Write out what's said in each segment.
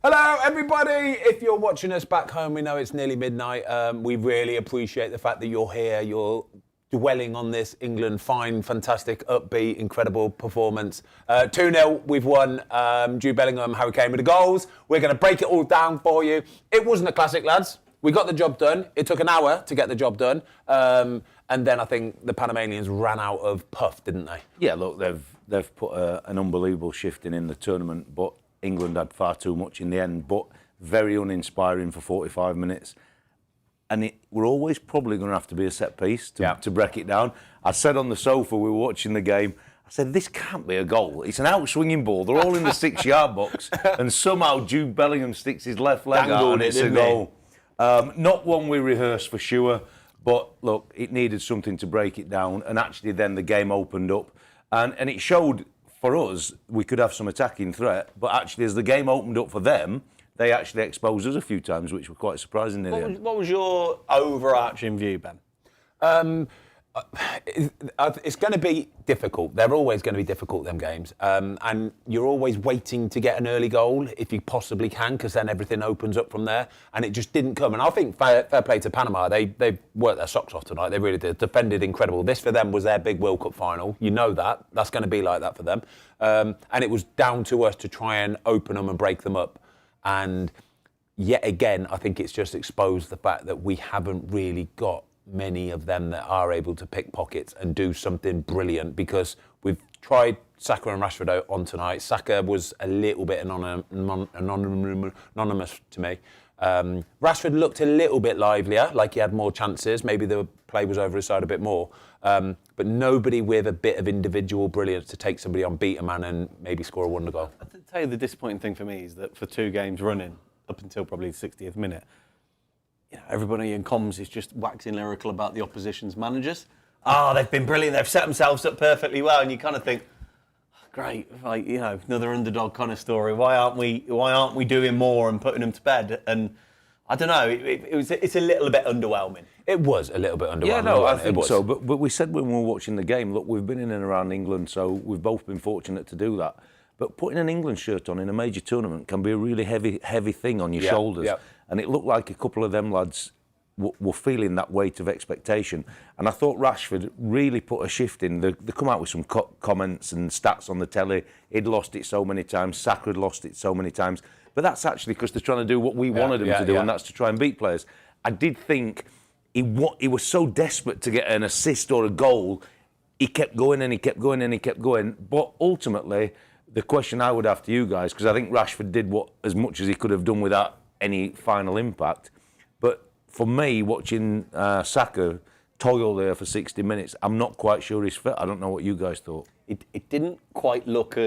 Hello, everybody. If you're watching us back home, we know it's nearly midnight. We really appreciate the fact that you're here. You're dwelling on this England fine, fantastic, upbeat, incredible performance. 2-0, we've won. Jude, Bellingham, Harry Kane with the goals. We're going to break it all down for you. It wasn't a classic, lads. We got the job done. It took an hour to get the job done. And then I think the Panamanians ran out of puff, didn't they? Yeah, look, they've put an unbelievable shift in the tournament, but England had far too much in the end, but very uninspiring for 45 minutes. And we're always probably going to have to be a set piece to break it down. I said on the sofa, we were watching the game, I said, this can't be a goal. It's an out-swinging ball. They're all in the 6-yard box. And somehow Jude Bellingham sticks his left leg out and it's a goal. Not one we rehearsed for sure, but look, it needed something to break it down. And actually then the game opened up. And it showed, for us, we could have some attacking threat, but actually as the game opened up for them, they actually exposed us a few times, which were quite surprising near the end. What was your overarching view, Ben? It's going to be difficult. They're always going to be difficult, them games. And you're always waiting to get an early goal, if you possibly can, because then everything opens up from there. And it just didn't come. And I think fair play to Panama. They worked their socks off tonight. They really did. Defended incredible. This, for them, was their big World Cup final. You know that. That's going to be like that for them. And it was down to us to try and open them and break them up. And yet again, I think it's just exposed the fact that we haven't really got many of them that are able to pick pockets and do something brilliant, because we've tried Saka and Rashford on tonight. Saka was a little bit anonymous to me. Rashford looked a little bit livelier, like he had more chances. Maybe the play was over his side a bit more. But nobody with a bit of individual brilliance to take somebody on, beat a man and maybe score a wonder goal. I have to tell you, the disappointing thing for me is that for 2 games running, up until probably the 60th minute, everybody in comms is just waxing lyrical about the opposition's managers. They've been brilliant. They've set themselves up perfectly well, and you kind of think, great, like, another underdog kind of story. Why aren't we doing more and putting them to bed? And I don't know. It's a little bit underwhelming. It was a little bit underwhelming. Yeah, no, I think so. But we said when we were watching the game, look, we've been in and around England, so we've both been fortunate to do that. But putting an England shirt on in a major tournament can be a really heavy thing on your shoulders. Yeah. And it looked like a couple of them lads were feeling that weight of expectation. And I thought Rashford really put a shift in. They come out with some comments and stats on the telly. He'd lost it so many times. Saka had lost it so many times. But that's actually because they're trying to do what we wanted them to do, and that's to try and beat players. I did think he was so desperate to get an assist or a goal. He kept going and he kept going and he kept going. But ultimately, the question I would have to you guys, because I think Rashford did as much as he could have done without any final impact. But for me, watching Saka toil there for 60 minutes, I'm not quite sure he's fit. I don't know what you guys thought. It didn't quite look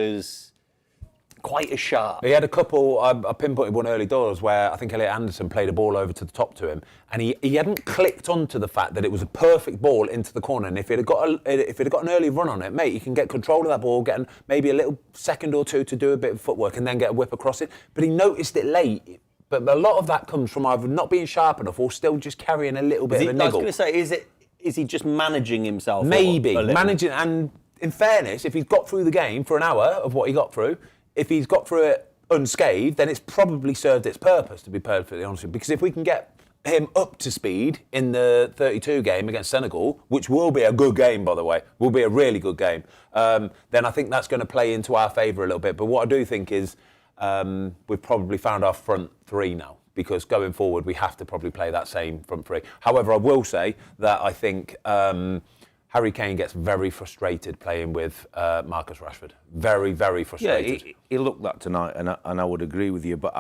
quite as sharp. He had a couple, I pinpointed one early doors where I think Elliot Anderson played a ball over to the top to him, and he hadn't clicked onto the fact that it was a perfect ball into the corner, and if he'd have got an early run on it, mate, you can get control of that ball, get maybe a little second or two to do a bit of footwork and then get a whip across it. But he noticed it late. But a lot of that comes from either not being sharp enough or still just carrying a little bit of a niggle. I was going to say, is he just managing himself? Maybe managing, and in fairness, if he's got through the game for an hour of what he got through, if he's got through it unscathed, then it's probably served its purpose, to be perfectly honest with you. Because if we can get him up to speed in the 32 game against Senegal, which will be a good game, by the way, will be a really good game, then I think that's going to play into our favour a little bit. But what I do think is we've probably found our front 3 now, because going forward we have to probably play that same front 3. However, I will say that I think Harry Kane gets very frustrated playing with Marcus Rashford. Very, very frustrated. Yeah, he looked that tonight, and I would agree with you. But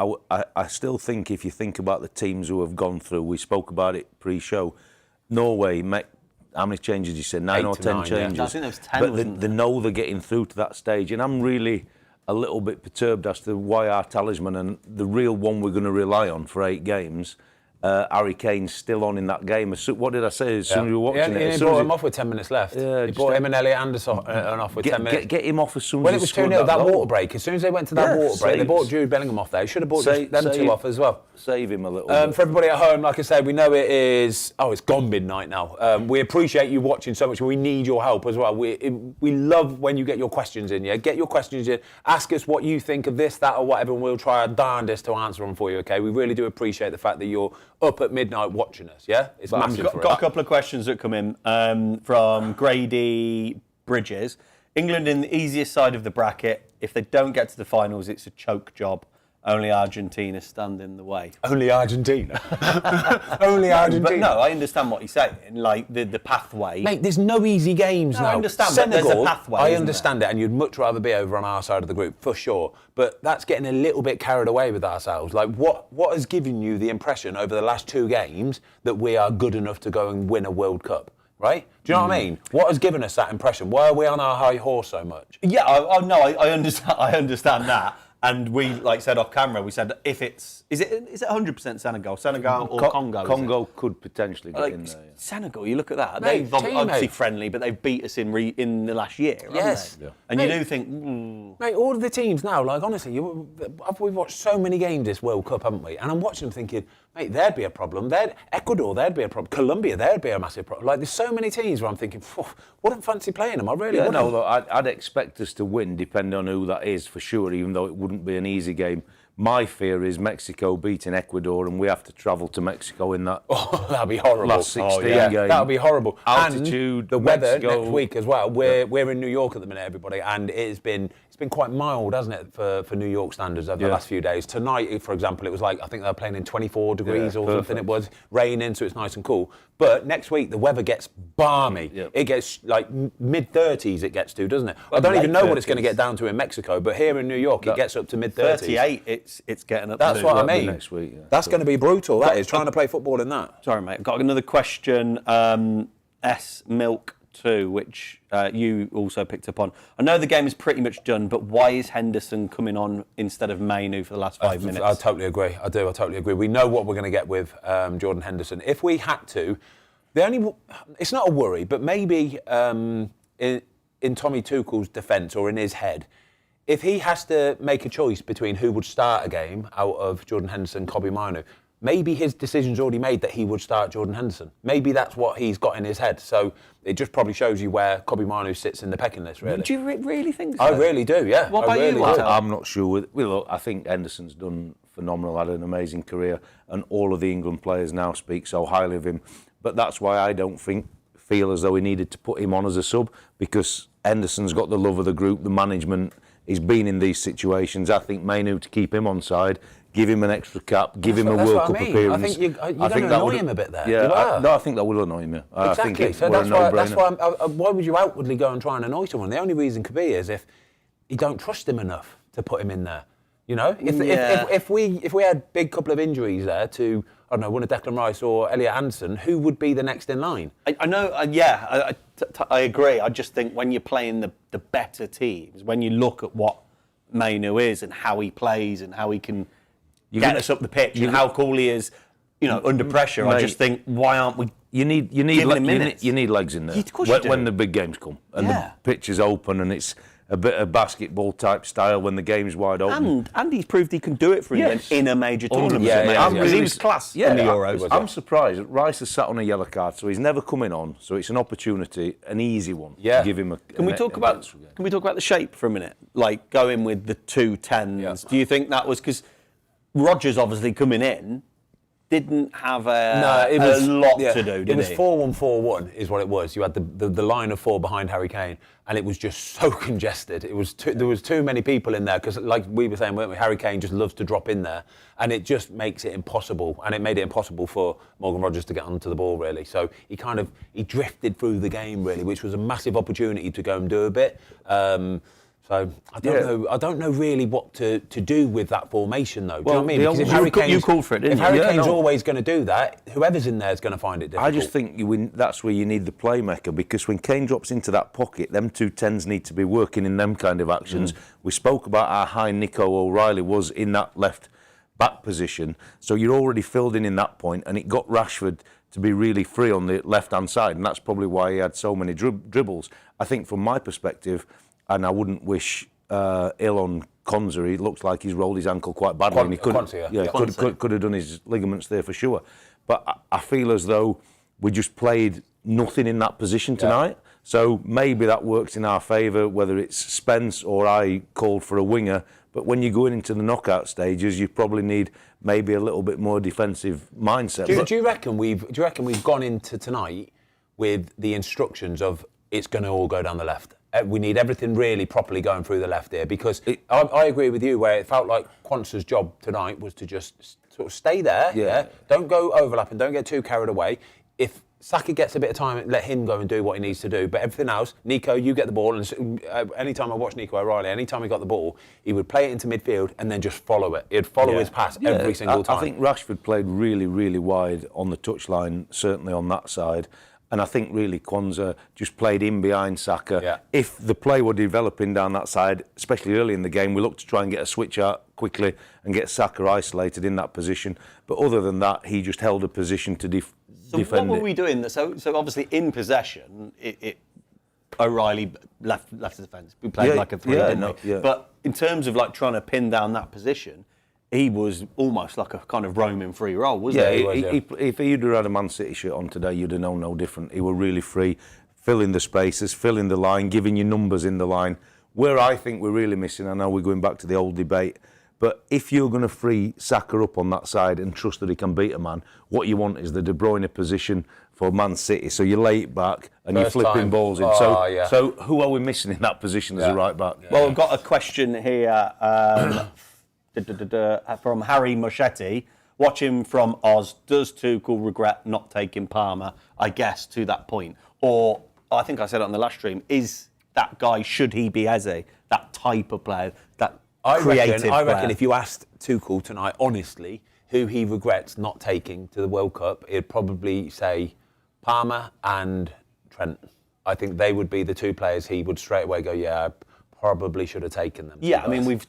I still think, if you think about the teams who have gone through, we spoke about it pre-show, Norway, how many changes did you say? 9 or 10 changes. Yeah. I think there was 10, but they know they're getting through to that stage. And I'm really a little bit perturbed as to why our talisman and the real one we're going to rely on for 8 games Harry Kane's still on in that game. What did I say? As soon as we were watching it, he brought him off with 10 minutes left. Yeah, he brought him and Elliot Anderson off with 10 minutes. Get him off as soon as when it was 2-0, that water break, as soon as they went to that water break, they brought Jude Bellingham off there. He should have brought them two off as well. Save him a little bit. For everybody at home, like I said, we know it is... Oh, it's gone midnight now. We appreciate you watching so much. We need your help as well. We love when you get your questions in, yeah? Get your questions in. Ask us what you think of this, that, or whatever, and we'll try our darndest to answer them for you, okay? We really do appreciate the fact that you're up at midnight watching us, yeah? It's massive for us. Got a couple of questions that come in from Grady Bridges. England in the easiest side of the bracket. If they don't get to the finals, it's a choke job. Only Argentina stand in the way. Only Argentina? Only Argentina? But no, I understand what he's saying. Like, the pathway... Mate, there's no easy games now. I understand, Senegal, but there's a pathway, I understand it, and you'd much rather be over on our side of the group, for sure. But that's getting a little bit carried away with ourselves. Like, what has given you the impression over the last 2 games that we are good enough to go and win a World Cup? Right? Do you know what I mean? What has given us that impression? Why are we on our high horse so much? Yeah, I understand that. And we, like, said off camera, we said if it's... Is it 100% Senegal? Senegal or Congo? Congo could potentially get in there. Yeah. Senegal, you look at that. Mate, they've obviously friendly, but they've beat us in the last year, yes. haven't they? Yeah. And mate, you do think... Mate, all of the teams now, like, honestly, we've watched so many games this World Cup, haven't we? And I'm watching them thinking, mate, there'd be a problem. Ecuador, there'd be a problem. Colombia, there'd be a massive problem. Like, there's so many teams where I'm thinking, wouldn't fancy playing them. I really wouldn't. No, look, I'd expect us to win, depending on who that is, for sure, even though it wouldn't be an easy game. My fear is Mexico beating Ecuador, and we have to travel to Mexico in that. Oh, that'd be horrible. Last 16 game. That would be horrible. Altitude, and the weather Mexico. next week as well. We're in New York at the minute, everybody, and it's been quite mild, hasn't it, for New York standards over the last few days. Tonight, for example, it was like, I think they were playing in 24 degrees or something. It was raining, so it's nice and cool. But next week, the weather gets balmy. Yeah. It gets like mid-30s it gets to, doesn't it? I don't even know what it's going to get down to in Mexico, but here in New York, it gets up to mid-30s. 38, it's getting up. That's what I mean. Next week, yeah. That's going to be brutal, that is, trying to play football in that. Sorry, mate. I've got another question. S Milk 2, which you also picked up on. I know the game is pretty much done, but why is Henderson coming on instead of Mainu for the last 5 minutes? I totally agree. I totally agree. We know what we're going to get with Jordan Henderson. If we had to, it's not a worry, but maybe in Tommy Tuchel's defence or in his head, if he has to make a choice between who would start a game out of Jordan Henderson and Kobbie Mainoo, maybe his decision's already made that he would start Jordan Henderson. Maybe that's what he's got in his head. So it just probably shows you where Kobbie Mainoo sits in the pecking list, really. Do you really think so? I really do, yeah. What about you, Watto? I'm not sure. Look, I think Henderson's done phenomenal, had an amazing career, and all of the England players now speak so highly of him. But that's why I don't feel as though we needed to put him on as a sub, because Henderson's got the love of the group, the management. He's been in these situations. I think Mainoo, to keep him on side, give him an extra cap, give him a World Cup appearance. I think you're going to annoy him a bit there. Yeah, I think that will annoy him. Yeah. Exactly. So that's why why would you outwardly go and try and annoy someone? The only reason could be is if you don't trust him enough to put him in there. You know, if we had big couple of injuries there to, I don't know, one of Declan Rice or Elliot Anderson, who would be the next in line? I know, I agree. I just think when you're playing the better teams, when you look at what Mainoo is and how he plays and how he can get us up the pitch and how cool he is, you know, under pressure, mate, I just think, why aren't we? You need legs in there when the big games come and the pitch is open and it's a bit of basketball type style when the game's wide open. And he's proved he can do it for England in a major tournament. Because he was class in the Euros. I'm surprised. Rice has sat on a yellow card, so he's never coming on. So it's an opportunity, an easy one, to give him a. Can we talk about the shape for a minute? Like going with the 2 10s. Yeah. Do you think that was because Rodgers obviously coming in didn't have a lot to do, did he? It was 4-1-4-1 is what it was. You had the line of 4 behind Harry Kane, and it was just so congested. There was too many people in there, because like we were saying, weren't we, Harry Kane just loves to drop in there, and it just makes it impossible, and it made it impossible for Morgan Rodgers to get onto the ball, really. So he drifted through the game, really, which was a massive opportunity to go and do a bit. So I don't know really what to do with that formation, though. Do you know what I mean? Because if Harry Kane's, called for it, didn't you? Harry Kane's always going to do that, whoever's in there is going to find it difficult. I just think that's where you need the playmaker, because when Kane drops into that pocket, them 2 10s need to be working in them kind of actions. We spoke about how high Nico O'Reilly was in that left back position. So you're already filled in that point, and it got Rashford to be really free on the left-hand side, and that's probably why he had so many dribbles. I think from my perspective, and I wouldn't wish ill on Konza, he looks like he's rolled his ankle quite badly, and he could have done his ligaments there for sure. But I feel as though we just played nothing in that position tonight. So maybe that works in our favour, whether it's Spence or I called for a winger. But when you're going into the knockout stages, you probably need maybe a little bit more defensive mindset. Do you reckon we've gone into tonight with the instructions of it's going to all go down the left? We need everything really properly going through the left here, because I agree with you where it felt like Quanza's job tonight was to just sort of stay there. Yeah. Don't go overlapping. Don't get too carried away. If Saka gets a bit of time, let him go and do what he needs to do. But everything else, Nico, you get the ball. And anytime I watch Nico O'Reilly, anytime he got the ball, he would play it into midfield and then just follow it. He'd follow his pass every single time. I think Rashford played really, really wide on the touchline, certainly on that side. And I think really Quanza just played in behind Saka. Yeah. If the play were developing down that side, especially early in the game, we looked to try and get a switch out quickly and get Saka isolated in that position. But other than that, he just held a position to defend. So what were we doing? So obviously in possession, O'Reilly left the defence. We played like a 3, didn't we? But in terms of like trying to pin down that position, he was almost like a kind of roaming free role, wasn't he? If he'd had a Man City shirt on today, you'd have known no different. He were really free, filling the spaces, filling the line, giving you numbers in the line. Where I think we're really missing, I know we're going back to the old debate, but if you're going to free Saka up on that side and trust that he can beat a man, what you want is the De Bruyne position for Man City. So you lay it back and you're flipping balls in. So who are we missing in that position as a right back? Well, I've got a question here from Harry Moschetti. Watching from Oz, does Tuchel regret not taking Palmer, I guess, to that point? Or, I think I said it on the last stream, is that guy, should he be Eze, that type of player, that creative player? I reckon if you asked Tuchel tonight, honestly, who he regrets not taking to the World Cup, he'd probably say Palmer and Trent. I think they would be the two players he would straight away go, I probably should have taken them. Yeah, I mean, we've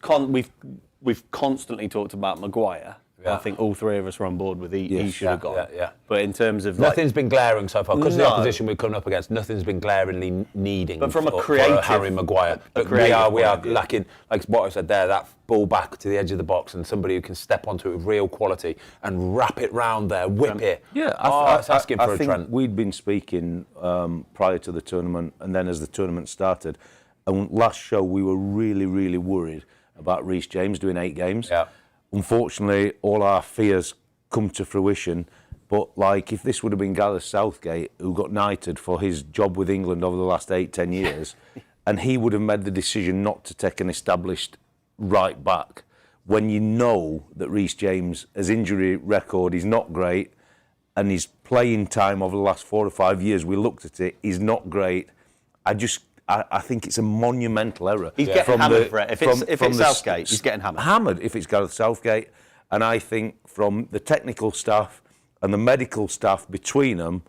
constantly talked about Maguire. Yeah. I think all three of us are on board with he should have gone. Yeah. But in terms of nothing's been glaring so far, because the opposition we've come up against, nothing's been glaringly needing. But from a creative, for Harry Maguire, but we are lacking, like what I said there, that ball back to the edge of the box and somebody who can step onto it with real quality and wrap it round there, whip it. Yeah, it's asking for a Trent. I think we'd been speaking prior to the tournament, and then as the tournament started, and last show we were really, really worried about Reece James doing 8 games. Yeah. Unfortunately, all our fears come to fruition. But like, if this would have been Gareth Southgate, who got knighted for his job with England over the last 8-10 years, and he would have made the decision not to take an established right back, when you know that Reece James' his injury record is not great, and his playing time over the last 4 or 5 years, we looked at it, is not great. I think it's a monumental error. He's getting hammered for it. If it's Southgate, he's getting hammered. Hammered if it's Gareth Southgate. And I think from the technical staff and the medical staff between them,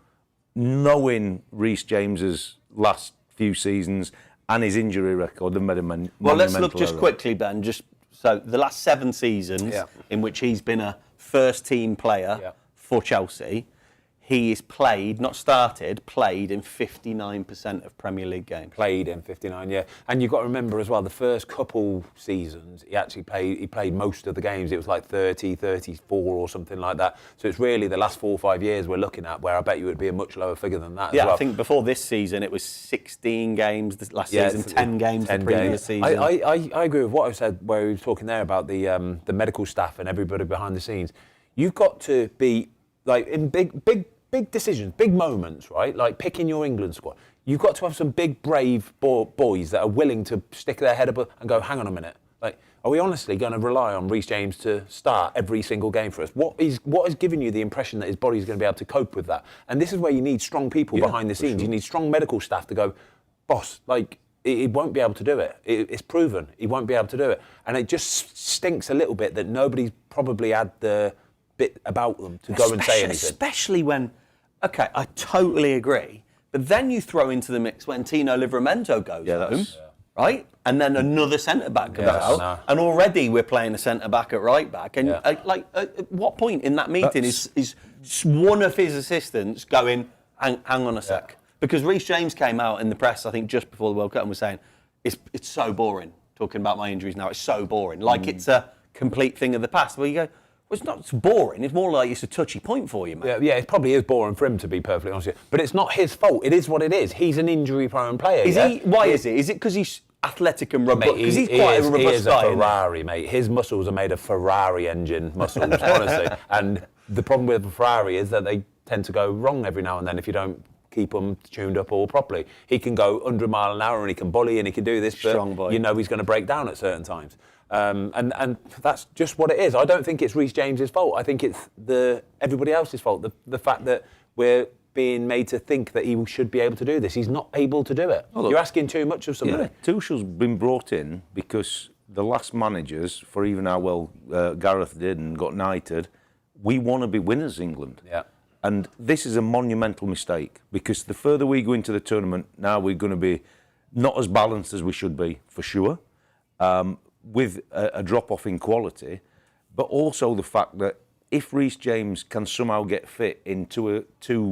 knowing Reece James's last few seasons and his injury record, they made a monumental error. Well, let's look just quickly, Ben. So the last 7 seasons in which he's been a first-team player for Chelsea, he is played, not started, played in 59% of Premier League games. Played in 59, yeah. And you've got to remember as well, the first couple seasons, he played most of the games. It was like 30, 34 or something like that. So it's really the last 4 or 5 years we're looking at, where I bet you it would be a much lower figure than that as well. I think before this season, it was 16 games this last season, 10 games the previous season. I agree with what I said, where he was talking there about the medical staff and everybody behind the scenes. You've got to be, like, in big decisions, big moments, right? Like picking your England squad. You've got to have some big, brave boys that are willing to stick their head up and go, hang on a minute. Like, are we honestly going to rely on Reece James to start every single game for us? What is giving you the impression that his body's going to be able to cope with that? And this is where you need strong people behind the scenes. Sure. You need strong medical staff to go, boss, like, he won't be able to do it. It's proven. He won't be able to do it. And it just stinks a little bit that nobody's probably had the bit about them to go and say anything. Especially when, okay, I totally agree, but then you throw into the mix when Tino Livramento goes home, right? And then another centre-back comes out. And already we're playing a centre-back at right-back. And at what point in that meeting is one of his assistants going, hang on a sec? Because Reece James came out in the press, I think, just before the World Cup and was saying, it's so boring talking about my injuries now. It's so boring. Like it's a complete thing of the past. Well, you go, well, it's not boring. It's more like it's a touchy point for you, mate. Yeah, it probably is boring for him, to be perfectly honest with you. But it's not his fault. It is what it is. He's an injury-prone player. Is he? Why is it? Is it because he's athletic and robust? Because he's quite a robust guy. He is a Ferrari, mate. His muscles are made of Ferrari engine muscles, honestly. And the problem with a Ferrari is that they tend to go wrong every now and then if you don't keep them tuned up all properly. He can go 100 mile an hour and he can bully and he can do this, Strong but boy. you know he's going to break down at certain times. And that's just what it is. I don't think it's Reece James's fault. I think it's everybody else's fault. The fact that we're being made to think that he should be able to do this. He's not able to do it. Oh, look, you're asking too much of somebody. Yeah, Tuchel's been brought in because the last managers, for even how well Gareth did and got knighted, we want to be winners, England. Yeah. And this is a monumental mistake because the further we go into the tournament, now we're going to be not as balanced as we should be, for sure, with a drop-off in quality, but also the fact that if Reece James can somehow get fit in 2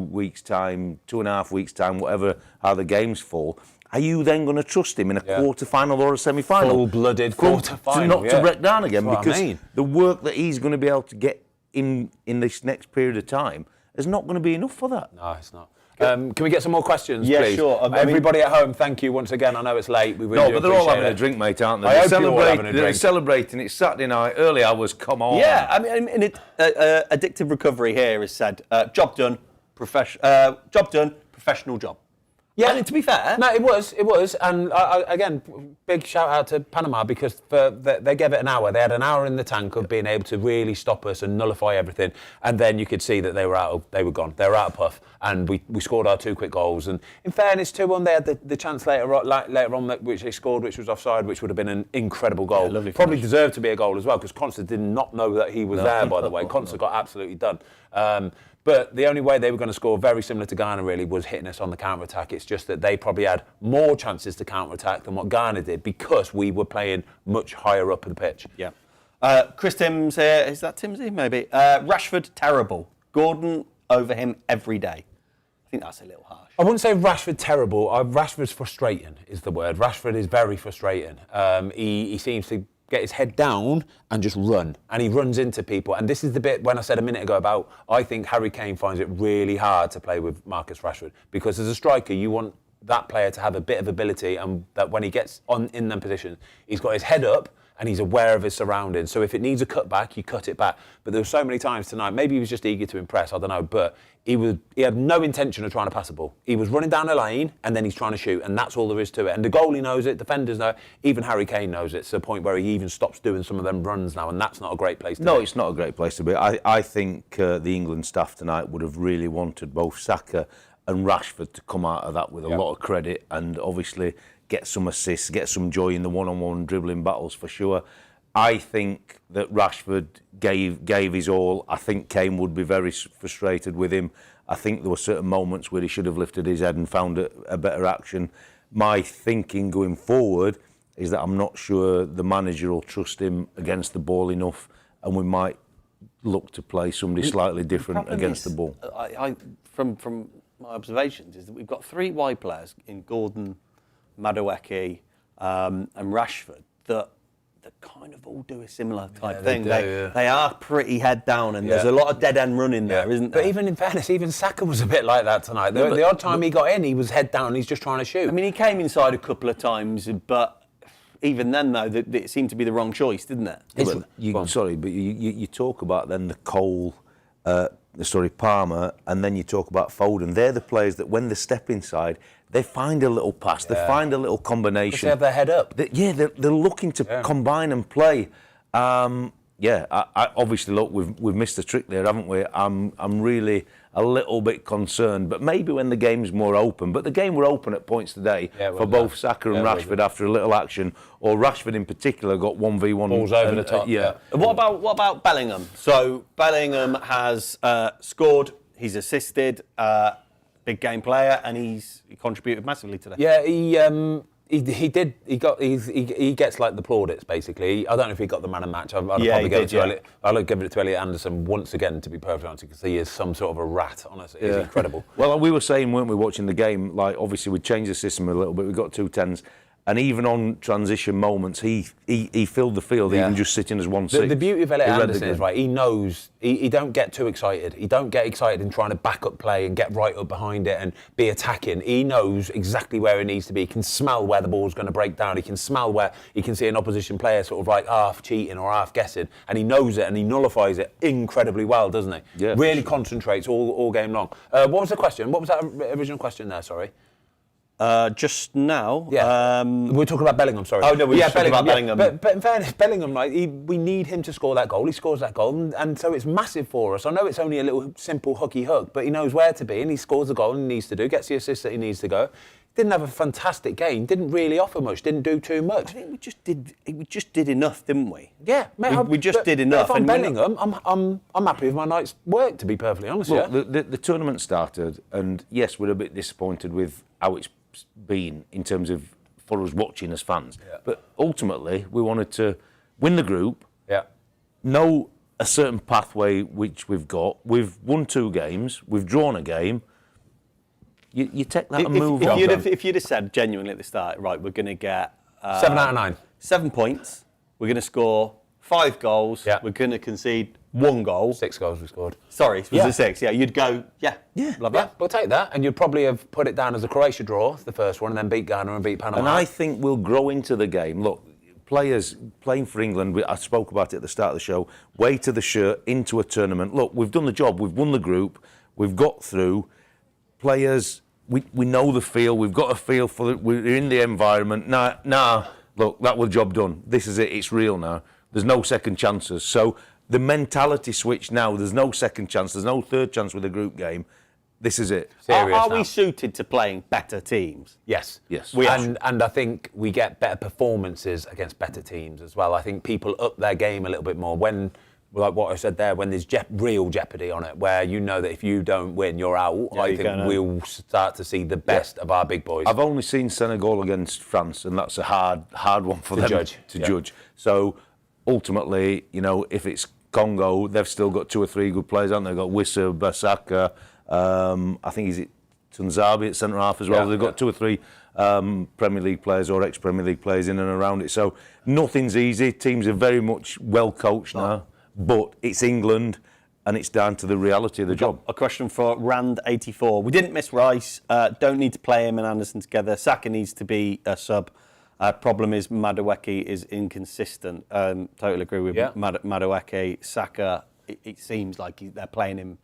weeks' time, 2.5 weeks' time, whatever, how the games fall, are you then going to trust him in a quarter-final or a semi-final? Full-blooded quarter-final, to break down again, that's because the work that he's going to be able to get in this next period of time is not going to be enough for that. No, it's not. Can we get some more questions, please? Yeah, sure. Everybody at home, thank you once again. I know it's late. We really but they're all having it. a drink, mate, aren't they? I hope you're all having a drink. They're celebrating. It's Saturday night, early hours, come on. Yeah, I mean, addictive recovery here is said, job done, professional job. Yeah, and to be fair, no, it was, and again, big shout out to Panama because they gave it an hour. They had an hour in the tank of being able to really stop us and nullify everything, and then you could see that they were gone. They were out of puff, and we scored our 2 quick goals. And in fairness to them, they had the chance later on which they scored, which was offside, which would have been an incredible goal. Lovely Probably finish. deserved to be a goal as well because Consta did not know that he was there. By the way, Consta got absolutely done. But the only way they were going to score, very similar to Ghana really, was hitting us on the counter-attack. It's just that they probably had more chances to counter-attack than what Ghana did because we were playing much higher up the pitch. Yeah. Chris Timms here. Is that Timsy? Maybe. Rashford, terrible. Gordon, over him every day. I think that's a little harsh. I wouldn't say Rashford terrible. Rashford's frustrating is the word. Rashford is very frustrating. He seems to get his head down and just run. And he runs into people. And this is the bit when I said a minute ago about I think Harry Kane finds it really hard to play with Marcus Rashford because as a striker, you want that player to have a bit of ability and that when he gets in them positions, he's got his head up and he's aware of his surroundings. So if it needs a cut back, you cut it back. But there were so many times tonight, maybe he was just eager to impress, I don't know, but he had no intention of trying to pass the ball. He was running down a lane and then he's trying to shoot, and that's all there is to it. And the goalie knows it, defenders know it, even Harry Kane knows it. It's the point where he even stops doing some of them runs now, and that's not a great place to be. No, it's not a great place to be. I think the England staff tonight would have really wanted both Saka and Rashford to come out of that with a lot of credit and obviously get some assists, get some joy in the one-on-one dribbling battles for sure. I think that Rashford gave his all. I think Kane would be very frustrated with him. I think there were certain moments where he should have lifted his head and found a better action. My thinking going forward is that I'm not sure the manager will trust him against the ball enough, and we might look to play somebody slightly different against the ball. From my observations, is that we've got 3 wide players in Gordon, Madueke, and Rashford that kind of all do a similar type thing. They are pretty head down, and there's a lot of dead end running there, isn't there? But even in fairness, even Saka was a bit like that tonight. The odd time he got in, he was head down, he's just trying to shoot. I mean, he came inside a couple of times, but even then, though, it seemed to be the wrong choice, didn't it? You talk about then the Cole, Palmer, and then you talk about Foden. They're the players that when they step inside, they find a little pass, they find a little combination. They have their head up. They're looking to combine and play. I obviously, look, we've missed a trick there, haven't we? I'm really a little bit concerned, but maybe when the game's more open. But the game were open at points today for both Saka and Rashford after a little action, or Rashford in particular got 1v1. Balls over the top. What about Bellingham? So Bellingham has scored, he's assisted, big game player, and he contributed massively today. Yeah, He gets like the plaudits basically. I don't know if he got the man of match. I'd probably give it to Elliot. I'll give it to Elliot Anderson once again, to be perfectly honest, because he is some sort of a rat. Honestly, he's incredible. Well, we were saying, weren't we, watching the game? Like, obviously, we changed the system a little bit. We got 2 10s, and even on transition moments, he filled the field, even just sitting as 1-6. The beauty of Elliot Anderson is, right, he knows he don't get too excited. He don't get excited in trying to back up play and get right up behind it and be attacking. He knows exactly where he needs to be. He can smell where the ball's going to break down. He can smell where he can see an opposition player sort of like half cheating or half guessing, and he knows it and he nullifies it incredibly well, doesn't he? Yeah, really concentrates all game long. What was the question? What was that original question there? Sorry. Just now, we're talking about Bellingham. Sorry. Oh no, we're talking about Bellingham. But in fairness, Bellingham, right? We need him to score that goal. He scores that goal, and so it's massive for us. I know it's only a little simple hooky hook, but he knows where to be, and he scores the goal and he needs to do. Gets the assist that he needs to go. Didn't have a fantastic game. Didn't really offer much. Didn't do too much. I think we just did enough, didn't we? Yeah, mate, we just did enough. But if I'm Bellingham, I'm happy with my night's work. To be perfectly honest, the tournament started, and yes, we're a bit disappointed with how it's been in terms of for us watching as fans. Yeah. But ultimately, we wanted to win the group. Yeah. Know a certain pathway which we've got. We've won 2 games. We've drawn a game. You take that and move on. If you'd have said genuinely at the start, right, we're going to get 7 out of 9, 7 points. We're going to score 5 goals. Yeah. We're going to concede 1 goal. 6 goals we scored. Sorry, was it 6? Yeah, you'd go, love that. We'll take that. And you'd probably have put it down as a Croatia draw, the first one, and then beat Ghana and beat Panama. And I think we'll grow into the game. Look, players playing for England, I spoke about it at the start of the show, way to the shirt, into a tournament. Look, we've done the job. We've won the group. We've got through. Players, we know the feel. We've got a feel for it. We're in the environment. Nah, look, that was job done. This is it. It's real now. There's no second chances. So the mentality switch now, there's no second chance, there's no third chance with a group game. This is it. Are we suited to playing better teams? Yes. We are. And I think we get better performances against better teams as well. I think people up their game a little bit more when, like what I said there, when there's real jeopardy on it, where you know that if you don't win, you're out. I think we'll start to see the best of our big boys. I've only seen Senegal against France, and that's a hard one for them to judge. So ultimately, if it's Congo, they've still got 2 or 3 good players, haven't they? They've got Wissa, Saka, I think is it Tunzabi at centre half as well. They've got 2 or 3 Premier League players or ex-Premier League players in and around it. So nothing's easy. Teams are very much well coached now, but it's England and it's down to the reality of the job. A question for Rand84. We didn't miss Rice. Don't need to play him and Anderson together. Saka needs to be a sub. Problem is Madueke is inconsistent. Totally agree with Madueke. Saka, it seems like they're playing him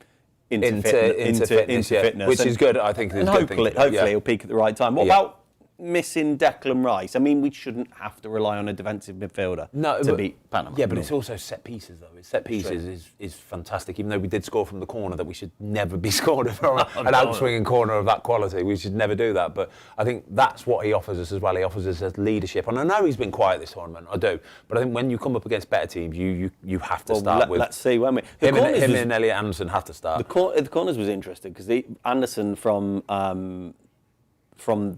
into fitness. Which is good, I think. And hopefully he'll peak at the right time. What about missing Declan Rice? I mean, we shouldn't have to rely on a defensive midfielder to beat Panama. Yeah, but it's also set pieces, though. Set pieces is fantastic. Even though we did score from the corner, that we should never be scored from an out-swinging corner of that quality. We should never do that. But I think that's what he offers us as well. He offers us as leadership. And I know he's been quiet this tournament, I do. But I think when you come up against better teams, you have to start with... Let's see, won't we? Him and Elliot Anderson have to start. The corners was interesting because Anderson from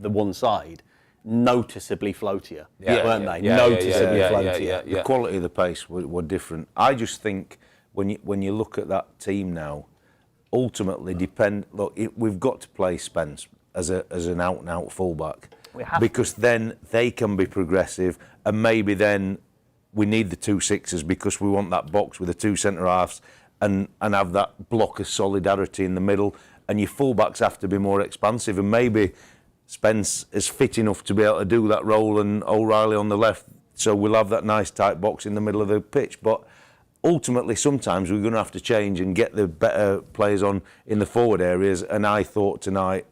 the one side noticeably floatier, weren't they? Noticeably floatier. The quality of the pace were different. I just think when you look at that team now, ultimately we've got to play Spence as an out-and-out fullback because then they can be progressive, and maybe then we need the 2 6s because we want that box with the 2 centre halves and have that block of solidarity in the middle, and your fullbacks have to be more expansive, and maybe Spence is fit enough to be able to do that role, and O'Reilly on the left, so we'll have that nice tight box in the middle of the pitch. But ultimately, sometimes we're going to have to change and get the better players on in the forward areas, and I thought tonight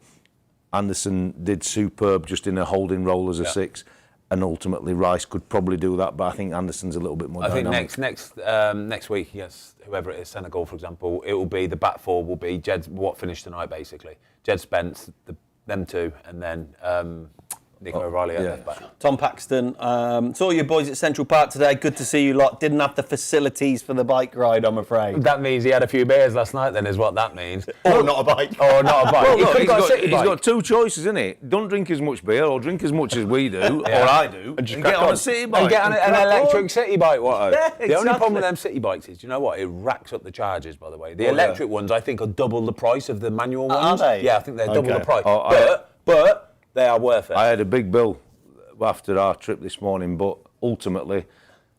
Anderson did superb just in a holding role as a 6, and ultimately Rice could probably do that, but I think Anderson's a little bit more dynamic. I think next week, whoever it is, Senegal, for example, it will be the back 4 will be what finished tonight, basically. Jed Spence, them 2, and then Nico O'Reilly at left back. Tom Paxton, saw you boys at Central Park today. Good to see you lot. Didn't have the facilities for the bike ride, I'm afraid. That means he had a few beers last night, then, is what that means. Or not a bike. Or not a bike. Well, He look, could have got a city he's bike. got two choices, isn't he? Don't drink as much beer or drink as much as we do, or I do, and get on a city bike. And get on an electric city bike, Watto. Yeah, The only problem exactly. with them city bikes is, you know what? It racks up the charges, by the way. The electric ones, I think, are double the price of the manual ones. Are they? Yeah, I think they're double Okay. the price. Oh, But they are worth it. I had a big bill after our trip this morning, but ultimately,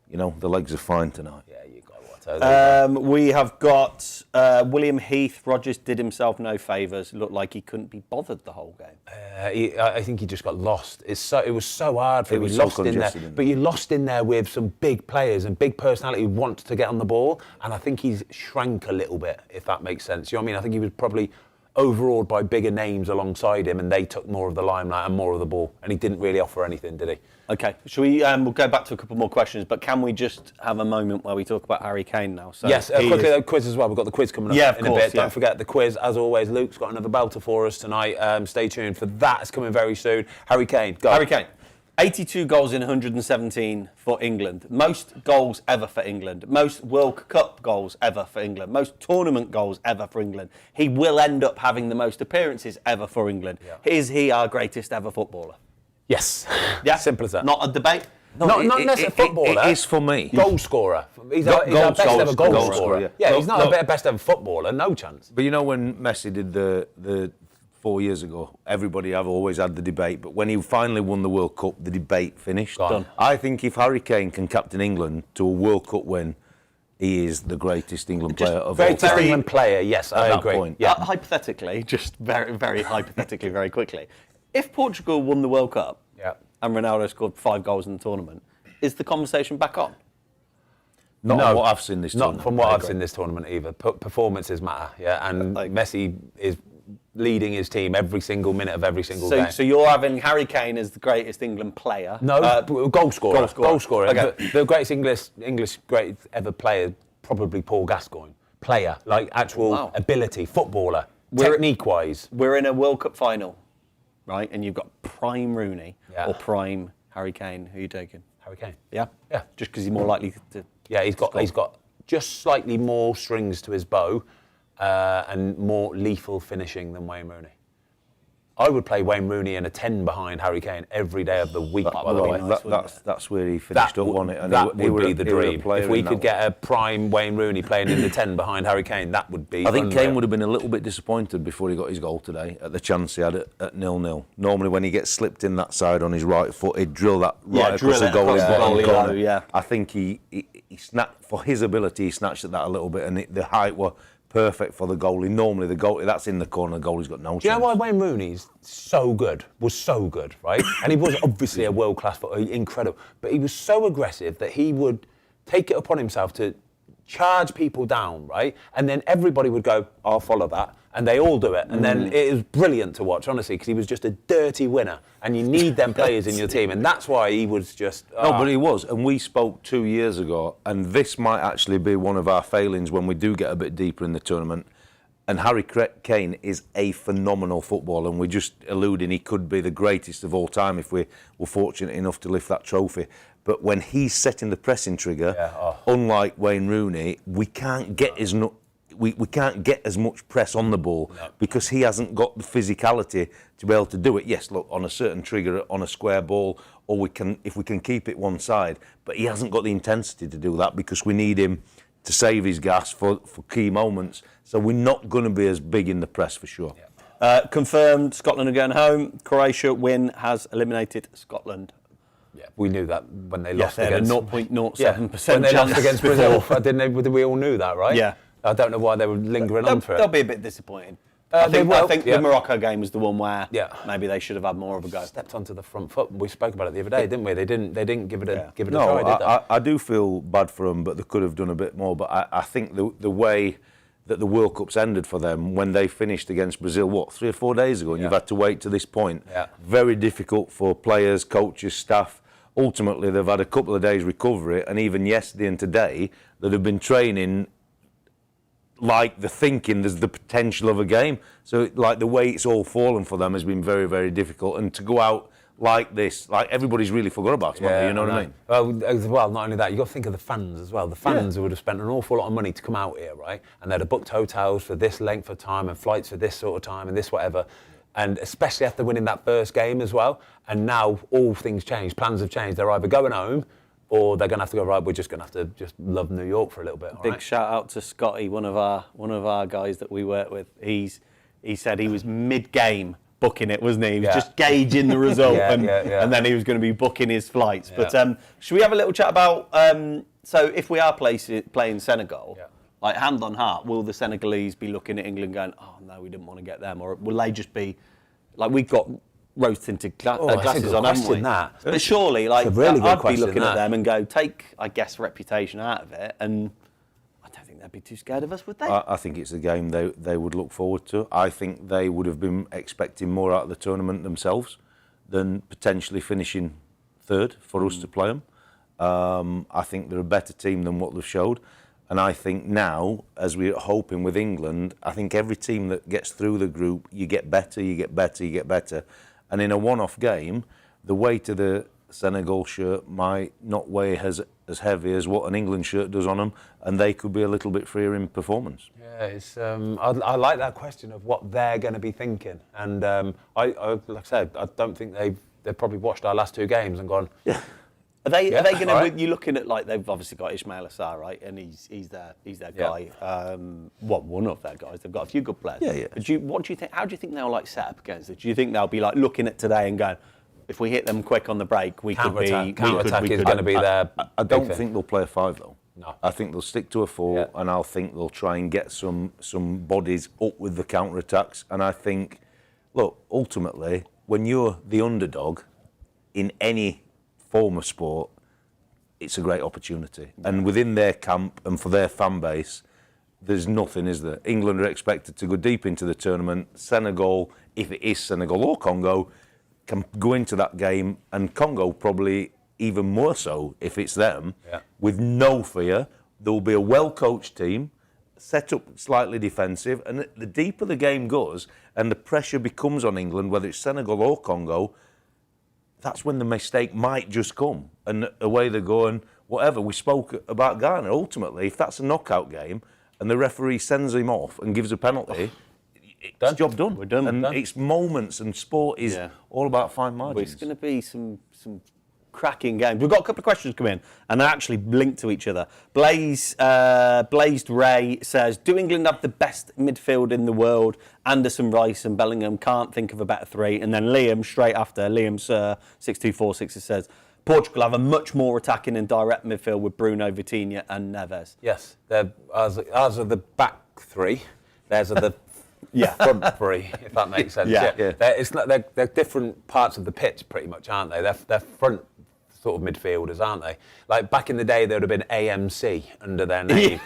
you know, the legs are fine tonight. Yeah, you got Watto. We have got William Heath. Rogers did himself no favours. Looked like he couldn't be bothered the whole game. I think he just got lost. It was so hard for him. was He so lost in there. congested. But you lost in there with some big players and big personality who want to get on the ball. And I think he's shrank a little bit, if that makes sense. You know what I mean? I think he was probably overawed by bigger names alongside him, and they took more of the limelight and more of the ball. And he didn't really offer anything, did he? Okay, shall we? We'll go back to a couple more questions, but can we just have a moment where we talk about Harry Kane now? So Yes, quickly, the quiz as well. We've got the quiz coming up Yeah, of in course, a bit. yeah. Don't forget the quiz. As always, Luke's got another belter for us tonight. Stay tuned for that. It's coming very soon. Harry Kane, go. Harry Kane, 82 goals in 117 for England. Most goals ever for England. Most World Cup goals ever for England. Most tournament goals ever for England. He will end up having the most appearances ever for England. Yeah. Is he our greatest ever footballer? Yes. Yeah, Simple as that. Not a debate. not necessarily footballer. It is for me. Goal scorer. He's our best ever goal scorer. Yeah, he's not a best ever footballer. No chance. But you know when Messi did the 4 years ago, everybody have always had the debate, but when he finally won the World Cup, the debate finished. Done. I think if Harry Kane can captain England to a World Cup win, he is the greatest England player of all Greatest time. England player. Yes, I that agree. point. Yeah. Hypothetically, just very, very hypothetically, very quickly, if Portugal won the World Cup and Ronaldo scored 5 goals in the tournament, is the conversation back on? Not No, what I've seen this Not tournament. from what I I've agree. seen this tournament either. Performances matter, yeah, and Like- Messi is leading his team every single minute of every single game. So you're having Harry Kane as the greatest England player? No, goal scorer. goal scorer. Goal scorer. Okay. The greatest English greatest ever player, probably Paul Gascoigne. Player, like actual ability, footballer, technique-wise. We're in a World Cup final, right? And you've got prime Rooney Yeah. or prime Harry Kane. Who are you taking? Harry Kane. Yeah? Yeah. Just because he's more likely to... Yeah, he's got just slightly more strings to his bow and more lethal finishing than Wayne Rooney. I would play Wayne Rooney in a 10 behind Harry Kane every day of the week, by the way. That's where he finished up on it. And that he would be a- the he were a dream. player If we in could that get a prime Wayne Rooney playing in the 10 behind Harry Kane, that would be I think unreal. Kane would have been a little bit disappointed before he got his goal today at the chance he had at 0-0. Normally when he gets slipped in that side on his right foot, he'd drill that right drill across the it goalie across the bottom goalie corner. low, yeah. I think he snapped, for his ability, he snatched at that a little bit, and the height were perfect for the goalie. Normally the goalie, that's in the corner, the goalie's got no chance. Do you know why Wayne Rooney's was so good, right? And he was obviously a world-class footballer, incredible. But he was so aggressive that he would take it upon himself to charge people down, right? And then everybody would go, I'll follow that. And they all do it. And then it was brilliant to watch, honestly, because he was just a dirty winner. And you need them players in your team. And that's why he was just... No, but he was. And we spoke 2 years ago, and this might actually be one of our failings when we do get a bit deeper in the tournament. And Harry Kane is a phenomenal footballer, and we're just alluding he could be the greatest of all time if we were fortunate enough to lift that trophy. But when he's setting the pressing trigger, unlike Wayne Rooney, we can't get we can't get as much press on the ball because he hasn't got the physicality to be able to do it. Yes, look, on a certain trigger, on a square ball, or if we can keep it one side, but he hasn't got the intensity to do that because we need him to save his gas for key moments. So we're not going to be as big in the press for sure. Confirmed, Scotland are going home. Croatia win has eliminated Scotland. Yeah, we knew that when they lost they had a against... 0.07% when they lost chance against Brazil. We all knew that, right? Yeah. I don't know why they were lingering on for it. They'll be a bit disappointed. They I will, think the Morocco game was the one where maybe they should have had more of a go. Stepped onto the front foot. We spoke about it the other day, didn't we? They didn't give it a try, No, did they? I do feel bad for them, but they could have done a bit more. But I think the way that the World Cup's ended for them when they finished against Brazil, 3 or 4 days ago, and you've had to wait to this point. Yeah. Very difficult for players, coaches, staff. Ultimately, they've had a couple of days recovery, and even yesterday and today, that have been training like they're thinking there's the potential of a game. So, like, the way it's all fallen for them has been very, very difficult. And to go out like this. Like everybody's really forgot about them, you know what I mean? Well, not only that, you've got to think of the fans as well. The fans would have spent an awful lot of money to come out here, right? And they'd have booked hotels for this length of time and flights for this sort of time and this whatever. And especially after winning that first game as well. And now all things change. Plans have changed. They're either going home or they're going to have to go, right, we're just going to have to just love New York for a little bit. Big shout out to Scotty, one of our guys that we work with. He said he was mid-game booking it, wasn't he? He was just gauging the result and then he was going to be booking his flights. Yeah. But should we have a little chat about, so if we are playing Senegal, like hand on heart, will the Senegalese be looking at England going, oh no, we didn't want to get them? Or will they just be, like we've got rose-tinted glasses on, haven't we? But surely, like, really I'd be looking at them and go, take, I guess, reputation out of it, and I don't think they'd be too scared of us, would they? I think it's a game they would look forward to. I think they would have been expecting more out of the tournament themselves than potentially finishing third for us to play them. I think they're a better team than what they've showed. And I think now, as we're hoping with England, I think every team that gets through the group, you get better, you get better, you get better. And in a one-off game, the weight of the Senegal shirt might not weigh as heavy as what an England shirt does on them, and they could be a little bit freer in performance. Yeah, it's, I like that question of what they're going to be thinking. And I like I said, I don't think they've probably watched our last two games and gone, yeah. Are they going to? Right. You're looking at, like, they've obviously got Ismail Assar, right, and he's their guy. One of their guys. They've got a few good players. Yeah. But what do you think? How do you think they'll like set up against it? Do you think they'll be like looking at today and going, if we hit them quick on the break, we could be counter-attack is going to be there. I don't think they'll play a 5 though. No. I think they'll stick to a 4, and I think they'll try and get some bodies up with the counter-attacks. And I think, look, ultimately, when you're the underdog in any form of sport, it's a great opportunity. And within their camp and for their fan base, there's nothing, is there? England are expected to go deep into the tournament. Senegal, if it is Senegal or Congo, can go into that game, and Congo probably even more so if it's them, with no fear. There will be a well-coached team, set up slightly defensive, and the deeper the game goes and the pressure becomes on England, whether it's Senegal or Congo, that's when the mistake might just come, and away they go, and whatever. We spoke about Ghana. Ultimately, if that's a knockout game and the referee sends him off and gives a penalty, it's job done. We're done. And it's moments, and sport is all about fine margins. Well, it's going to be some cracking games. We've got a couple of questions come in, and they're actually linked to each other. Blazed Ray says, do England have the best midfield in the world? Anderson, Rice and Bellingham, can't think of a better 3. And then Liam, straight after, Liam Sir 6246 says, Portugal have a much more attacking and direct midfield with Bruno, Vitinha and Neves. Yes, ours are the back 3. Theirs are the front 3, if that makes sense. They're different parts of the pitch, pretty much, aren't they? They're front sort of midfielders, aren't they? Like back in the day, there would have been AMC under their name.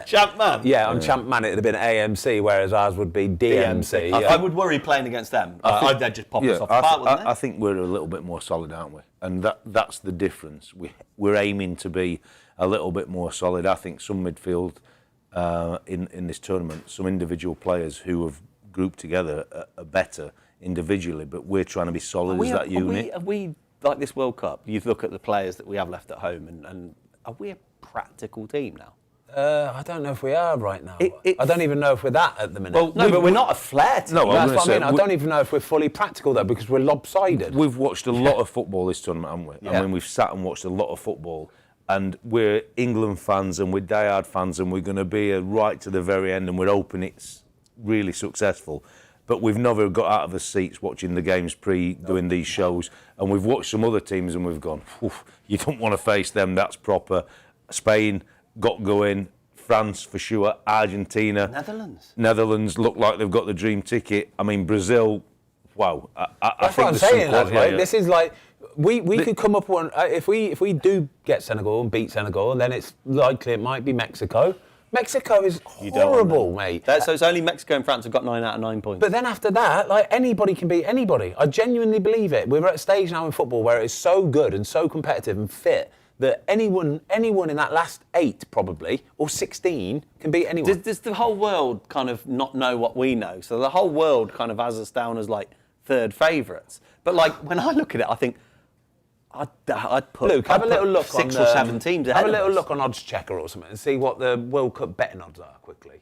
Champ Man. Yeah, on Champ Man, it would have been AMC, whereas ours would be DMC. I would worry playing against them. They'd just pop us off the park, wouldn't they? I think we're a little bit more solid, aren't we? And that's the difference. We're aiming to be a little bit more solid. I think some midfield in this tournament, some individual players who have grouped together are better individually, but we're trying to be solid as that unit. Are we like this World Cup? You look at the players that we have left at home, and are we a practical team now? I don't know if we are right now. I don't even know if we're that at the minute. Well, no, but we're not a flair team. No, that's what I mean. I don't even know if we're fully practical though, because we're lopsided. We've watched a lot of football this tournament, haven't we? I mean, we've sat and watched a lot of football. And we're England fans, and we're diehard fans, and we're going to be right to the very end, and we're hoping it's really successful. But we've never got out of the seats watching the games doing these shows, and we've watched some other teams, and we've gone, you don't want to face them, that's proper. Spain got going, France for sure, Argentina. Netherlands look like they've got the dream ticket. I mean, Brazil, wow. I think what I'm saying, right? This is like... We could come up with if we do get Senegal and beat Senegal, and then it's likely it might be Mexico. Mexico is horrible, mate. So it's only Mexico and France have got 9 out of 9 points. But then after that, like, anybody can beat anybody. I genuinely believe it. We're at a stage now in football where it is so good and so competitive and fit that anyone in that last 8 probably, or 16, can beat anyone. Does the whole world kind of not know what we know? So the whole world kind of has us down as like third favourites. But like when I look at it, I think I'd put Luke, have a little look 6 on or 7 teams ahead Have a little of us. look on Odds Checker or something and see what the World Cup betting odds are quickly.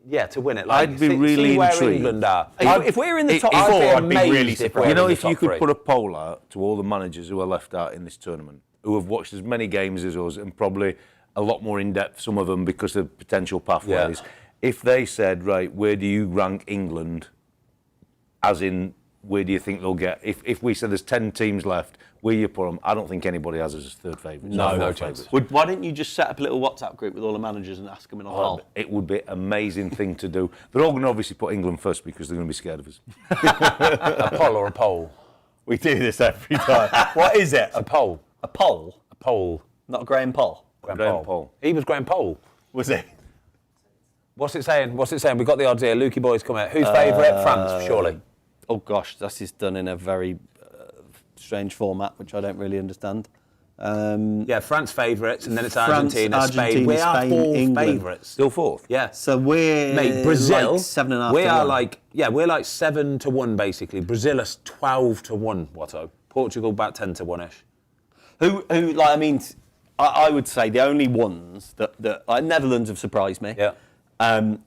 Yeah, to win it. Like, I'd be really see where intrigued. England are. If we're in the top I'd 4, be I'd be amazed really if surprised. we're You know, in the if you top could three. put a poll out to all the managers who are left out in this tournament, who have watched as many games as us and probably a lot more in depth, some of them because of potential pathways, if they said, right, where do you rank England, as in where do you think they'll get? If we said there's 10 teams left, where you put them, I don't think anybody has us as third favourites. No chance. Why didn't you just set up a little WhatsApp group with all the managers and ask them in a poll? It would be an amazing thing to do. They're all going to obviously put England first because they're going to be scared of us. A poll or a poll? We do this every time. What is it? A poll. A poll? A poll. Not Graham Poll? Graham Poll. He was Graham Poll. Was it? What's it saying? We've got the odds here. Lukey boys come out. Who's favourite? France, surely. Oh gosh, this is done in a very strange format, which I don't really understand. Yeah, France favourites, and then it's France, Argentina, Spain. Argentina, We are Spain, fourth England. favourites. Still fourth? Yeah. So we're Mate, Brazil, like 7.5 we to are 1. like, we're like 7 to 1 basically. Brazil is 12 to 1, Watto. Portugal about 10 to 1-ish. Who like, I mean, I would say the only ones that like Netherlands have surprised me. Yeah.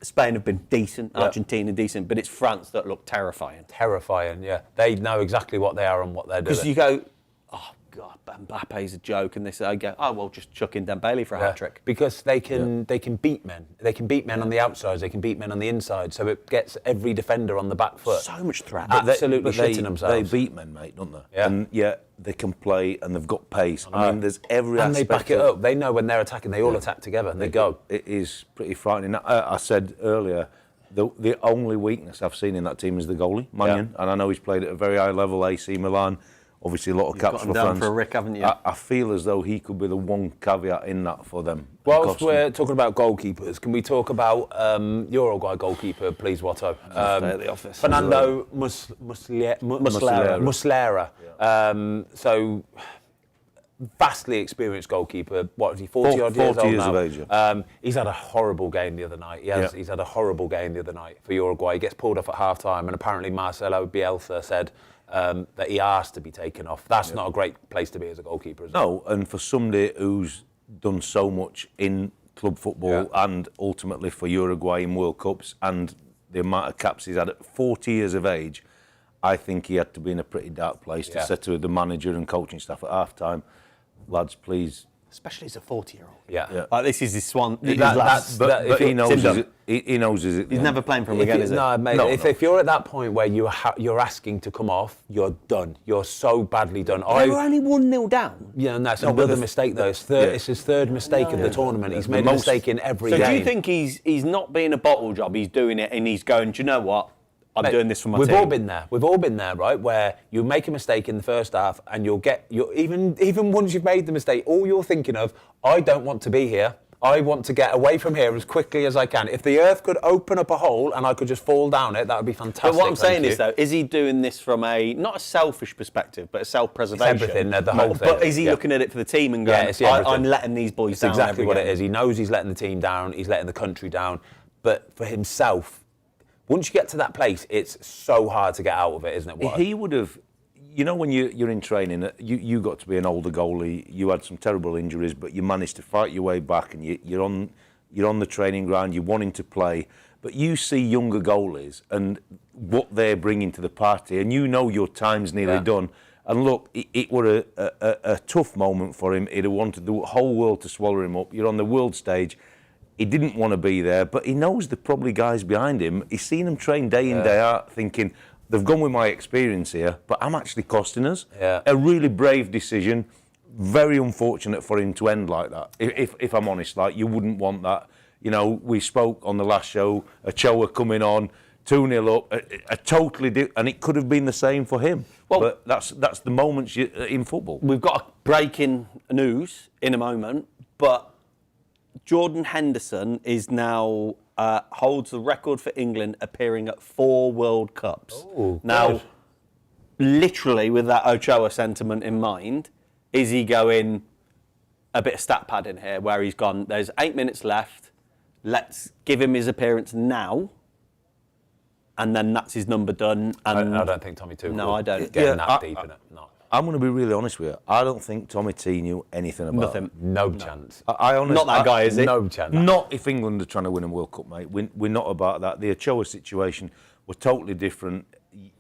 Spain have been decent, Argentina decent, but it's France that look terrifying. Terrifying, yeah. They know exactly what they are and what they're doing. Because you go, oh God, Mbappe's a joke, and I go, oh well, just chuck in Dembele for a hat trick. Because they can beat men. They can beat men on the outsides. They can beat men on the inside. So it gets every defender on the back foot. So much threat. Absolutely They shitting themselves. They beat men, mate, don't they? Yeah. And yet they can play and they've got pace. I mean, there's every and they aspect back it of- up. They know when they're attacking. They all attack together and they go. It is pretty frightening. I said earlier, the only weakness I've seen in that team is the goalie, Mannion. And I know he's played at a very high level, AC Milan. Obviously, a lot of caps got him for down France. for a Rick, haven't you? I feel as though he could be the one caveat in that for them. Whilst we're talking about goalkeepers, can we talk about Uruguay goalkeeper, please, Watto? Stay at the office. Fernando Muslera. So, vastly experienced goalkeeper. What is he, 40 odd years 40 old years now? of age, yeah. He's had a horrible game the other night. He's had a horrible game the other night for Uruguay. He gets pulled off at half-time, and apparently Marcelo Bielsa said that he asked to be taken off. That's not a great place to be as a goalkeeper, is it? No, and for somebody who's done so much in club football and ultimately for Uruguay in World Cups and the amount of caps he's had at 40 years of age, I think he had to be in a pretty dark place to say to the manager and coaching staff at half-time, lads, please. Especially as a 40-year-old. Yeah. Like, this is his swan. But he knows. He knows. Is it? He's never playing for him again, is he? No, mate. If you're at that point where you're asking to come off, you're done. You're so badly done. They were only 1-0 down. Yeah, and that's another mistake though. It's his third mistake of the tournament. He's made a mistake in every game. So do you think he's not being a bottle job? He's doing it, and he's going, do you know what? I'm doing this for my team. We've all been there. We've all been there, right? Where you make a mistake in the first half, and even once you've made the mistake, all you're thinking of, I don't want to be here. I want to get away from here as quickly as I can. If the earth could open up a hole and I could just fall down it, that would be fantastic. But what I'm saying is, though, is he doing this from not a selfish perspective, but a self-preservation? It's everything, the whole thing. But is he looking at it for the team and going, I'm letting these boys down? That's exactly what it is. He knows he's letting the team down. He's letting the country down. But for himself, once you get to that place, it's so hard to get out of it, isn't it? He would have, when you're in training, you got to be an older goalie. You had some terrible injuries, but you managed to fight your way back, and you're on the training ground. You're wanting to play, but you see younger goalies and what they're bringing to the party, and your time's nearly done. And look, it were a tough moment for him. He'd have wanted the whole world to swallow him up. You're on the world stage. He didn't want to be there, but he knows there are probably guys behind him. He's seen them train day in, day out, thinking, they've gone with my experience here, but I'm actually costing us. Yeah. A really brave decision. Very unfortunate for him to end like that. If I'm honest, like, you wouldn't want that. We spoke on the last show, Ochoa coming on, 2-0 up, a totally and it could have been the same for him. Well, but that's the moments in football. We've got breaking news in a moment, but Jordan Henderson is now holds the record for England appearing at 4 World Cups. Now, literally with that Ochoa sentiment in mind, is he going a bit of stat pad in here where he's gone, there's 8 minutes left, let's give him his appearance now and then that's his number done. And I don't think Tommy Tuchel. No, I don't. Getting that deep in it. No. I'm going to be really honest with you. I don't think Tommy T knew anything about it. No chance. I honestly, Not that guy, is he? No chance. Not if England are trying to win a World Cup, mate. We're not about that. The Ochoa situation was totally different,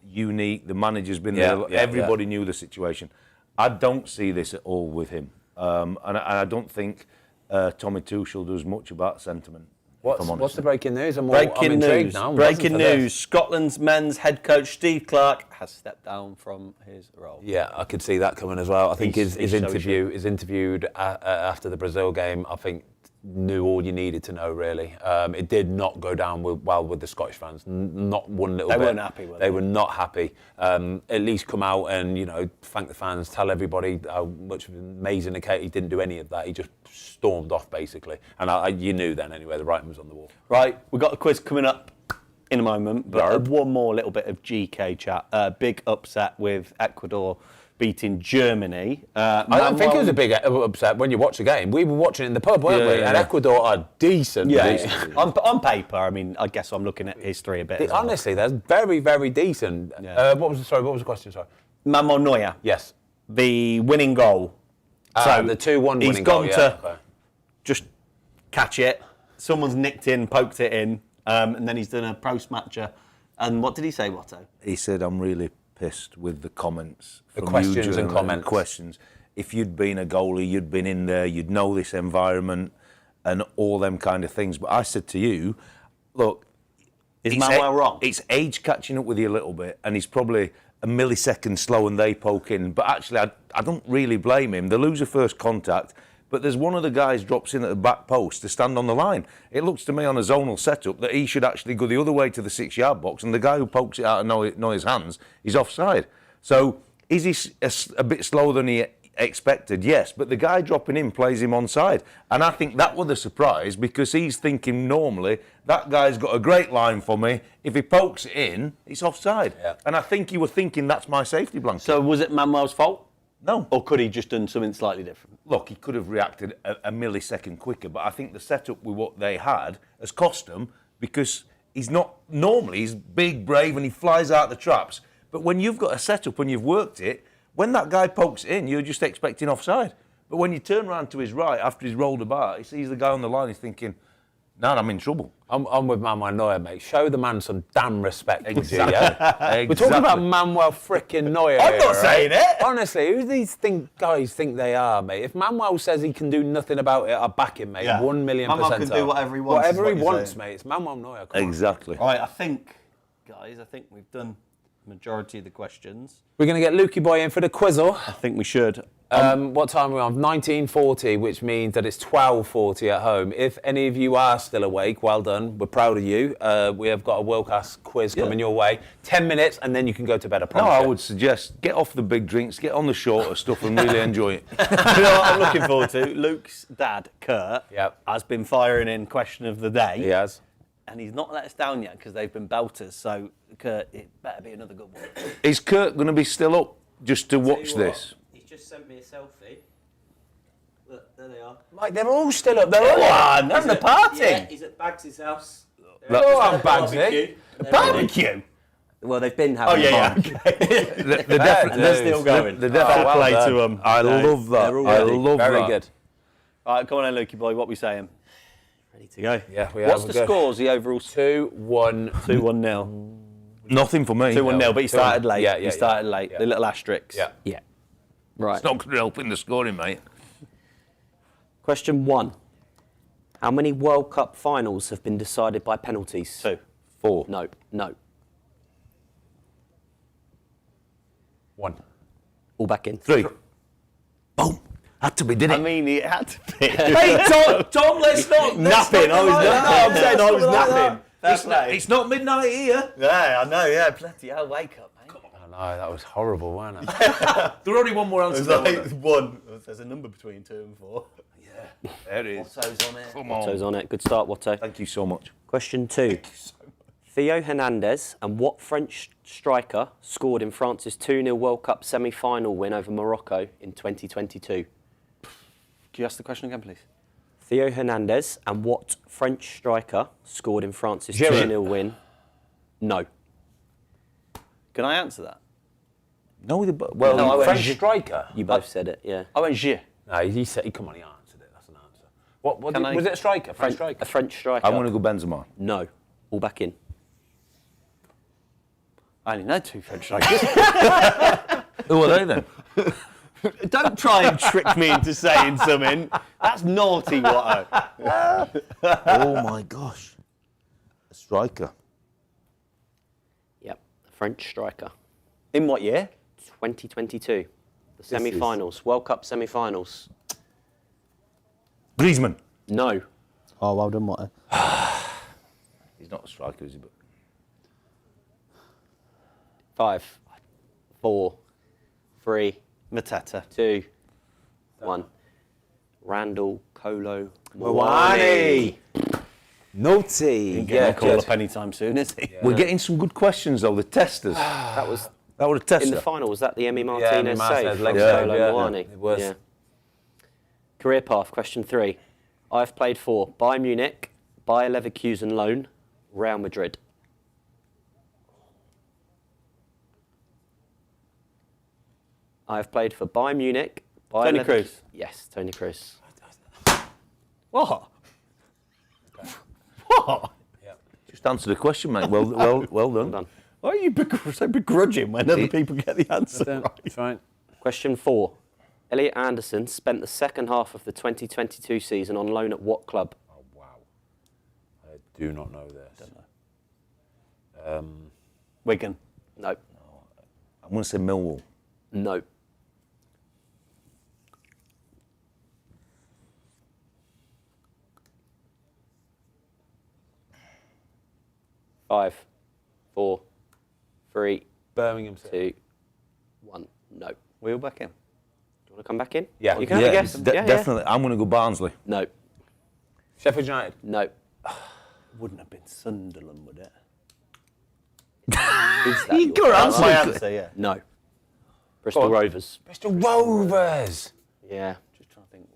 unique. The manager's been there. Everybody knew the situation. I don't see this at all with him. And I don't think Tommy Tuchel does much about sentiment. What's the breaking news? Breaking news. Now. Breaking news. Scotland's men's head coach Steve Clarke has stepped down from his role. Yeah, I could see that coming as well. I think his interviewed after the Brazil game, I think knew all you needed to know, really. It did not go down well with the Scottish fans. Not one little bit. They weren't happy with it. They were not happy. At least come out and, thank the fans, tell everybody how much of an amazing occasion. He didn't do any of that. He just stormed off, basically. And you knew then, anyway, the writing was on the wall. Right, we've got a quiz coming up in a moment, but one more little bit of GK chat. Big upset with Ecuador beating Germany. I don't think it was a big upset when you watch the game. We were watching it in the pub, weren't we? And Ecuador are decent. Yeah. On paper, I guess I'm looking at history a bit. Honestly, they're very, very decent. Yeah. What was the question? Sorry. Manuel Neuer. Yes. The winning goal. So the 2-1 winning goal. He's gone to just catch it. Someone's nicked in, poked it in, and then he's done a post-matcher. And what did he say, Watto? He said, I'm really pissed with the comments. The questions and comments. Questions. If you'd been a goalie, you'd been in there, you'd know this environment and all them kind of things. But I said to you, look, is Manuel wrong? It's age catching up with you a little bit, and he's probably a millisecond slow and they poke in. But actually, I don't really blame him. They lose a first contact, but there's one of the guys drops in at the back post to stand on the line. It looks to me on a zonal setup that he should actually go the other way to the 6-yard box, and the guy who pokes it out of Neuer's hands is offside. So is he a bit slower than he expected? Yes, but the guy dropping in plays him onside. And I think that was the surprise, because he's thinking normally, that guy's got a great line for me. If he pokes it in, it's offside. Yeah. And I think you were thinking, that's my safety blanket. So was it Manuel's fault? No. Or could he just done something slightly different? Look, he could have reacted a millisecond quicker, but I think the setup with what they had has cost him, because he's not, normally he's big, brave, and he flies out the traps. But when you've got a setup and you've worked it, when that guy pokes it in, you're just expecting offside. But when you turn around to his right, after he's rolled about, he sees the guy on the line, he's thinking, nah, I'm in trouble. I'm with Manuel Neuer, mate. Show the man some damn respect. Exactly. Yeah? We're talking about Manuel frickin' Neuer. I'm not saying it. Honestly, who do these guys think they are, mate? If Manuel says he can do nothing about it, I back him, mate. 1 million percent. Manuel can do whatever he wants. Whatever he wants, mate. It's Manuel Neuer. Exactly. All right, I think we've done the majority of the questions. We're going to get Lukey Boy in for the quizzle. I think we should. What time are we on? 19:40, which means that it's 12:40 at home. If any of you are still awake, well done. We're proud of you. We have got a world-class quiz coming your way. 10 minutes, and then you can go to bed. No, I would suggest get off the big drinks, get on the shorter stuff, and really enjoy it. You know what I'm looking forward to? Luke's dad, Kurt, has been firing in question of the day. He has. And he's not let us down yet because they've been belters. So, Kurt, it better be another good one. Is Kurt going to be still up just to watch this? He's just sent me a selfie. Look, there they are. Mate, they're all still up there. Having a party. Yeah, he's at Bags' house. Go on, Bagsy. Barbecue. Well, they've been having They're still going. They're definitely play to them. I love that. I love that. Very good. All right, come on then, Lukey boy. What are we saying? ready to go. Yeah, we are. What's the scores? The overall 2-1. 2-1-0. Nothing for me. 2-1-0, but he started late. Yeah, he started late. The little asterisks. Yeah. Right. It's not going to help in the scoring, mate. Question 1. How many World Cup finals have been decided by penalties? 2. 4. No. 1. All back in. 3. Boom. Had to be, didn't it? I mean, it had to be. Hey, Tom, let's not. Napping. I was napping. I'm saying I was napping. It's not midnight here. Yeah, I know, yeah. Bloody hell, wake up, mate. I know, that was horrible, wasn't it? There's only one more answer. There's one. There's a number between 2 and 4. Yeah, there it is. Watto's on it. Come on. Watto's on it. Good start, Watto. Thank you so much. Question 2. Theo Hernandez and what French striker scored in France's 2-0 World Cup semi-final win over Morocco in 2022? Can you ask the question again, please? Theo Hernandez and what French striker scored in France's 2-0 win? No. Can I answer that? No, French striker. You both said it, yeah. I went Gier. No, he said, come on, he answered it. That's an answer. What Can was it a striker? French striker? A French striker. I'm going to go Benzema. No. All back in. I only know 2 French strikers. Who are they then? Don't try and trick me into saying something. That's naughty, Watto. Oh my gosh. A striker. Yep, a French striker. In what year? 2022. The semi-finals, World Cup semi-finals. Griezmann. No. Oh, well done, Watto. He's not a striker, is he? But 5, 4, 3, Mateta. 2, 1. Randall Kolo Muani. Muani. Naughty. Getting a call up anytime soon, is he? we're getting some good questions though. The testers. That was That was a tester. in the final. Was that the Emi Emi Martinez Martinez save? leg from save, Kolo yeah. Muani? It was. Yeah. Career path, question 3. I've played for Bayern Munich, Bayer Leverkusen loan, Real Madrid. I've played for Bayern Munich, Bayer Toni Leverkusen. Kroos. Yes, Toni Kroos. What? What? Just answer the question, mate. Well done. Well done. Why are you so begrudging when other people get the answer right? That's right. Question 4. Elliot Anderson spent the second half of the 2022 season on loan at what club? Oh, wow. I do not know this. Don't know. Wigan. No. I'm going to say Millwall. No. Five, 4, 3, Birmingham City. 2, 1. No. Do Wheel back in. you want to come back in? Yeah. You can have a guess. Definitely. I'm going to go Barnsley. No. Sheffield United. No. Wouldn't have been Sunderland, would it? Is that You your got That's answer. my answer, yeah. No. Bristol on. Rovers. Bristol Rovers. Yeah. Just trying to think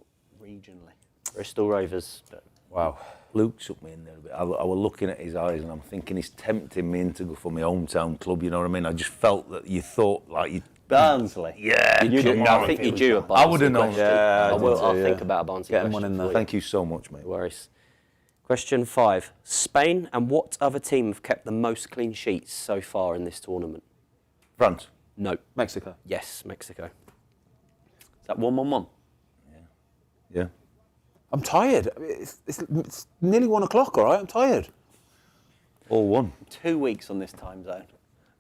regionally. Bristol Rovers. Wow. Luke took me in there a bit. I was looking at his eyes and I'm thinking he's tempting me in to go for my hometown club, you know what I mean? I just felt that you thought like you... Barnsley. Yeah. You do, I think you do a Barnsley I would have known. question. Yeah, I did I'll too, think yeah. about a Barnsley Get him question one in for there. you. Thank you so much, mate. No worries. Question 5. Spain and what other team have kept the most clean sheets so far in this tournament? France. No. Mexico. Yes, Mexico. Is that 1-1-1? Yeah. I'm tired. It's nearly 1 o'clock, all right? I'm tired. All one. 2 weeks on this time zone.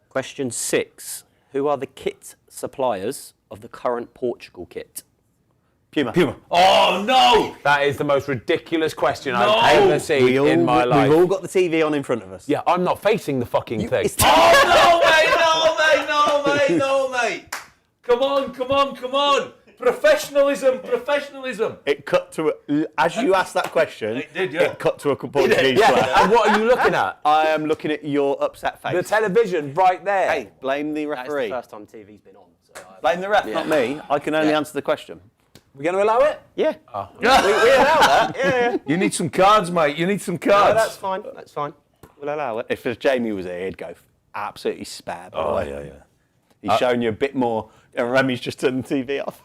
Question 6. Who are the kit suppliers of the current Portugal kit? Puma. Oh, no! That is the most ridiculous question I've ever seen in my life. We've all got the TV on in front of us. Yeah, I'm not facing the fucking thing. Oh, no, mate! No, mate! Come on! Professionalism! It cut to, as you asked that question, It did, yeah. it cut to a Portuguese Yeah, player. and what are you looking at? I am looking at your upset face. The television right there. Hey, blame the That's the referee. first time TV's been on. So Blame the ref, not me. I can only answer the question. We're going to allow it? yeah. We allow that. Yeah. You need some cards, mate. You need some No, cards. that's fine. That's fine. We'll allow it. If Jamie was here, he'd go absolutely spare. By the way. yeah. He's showing you a bit more. And Remy's just turned the TV off.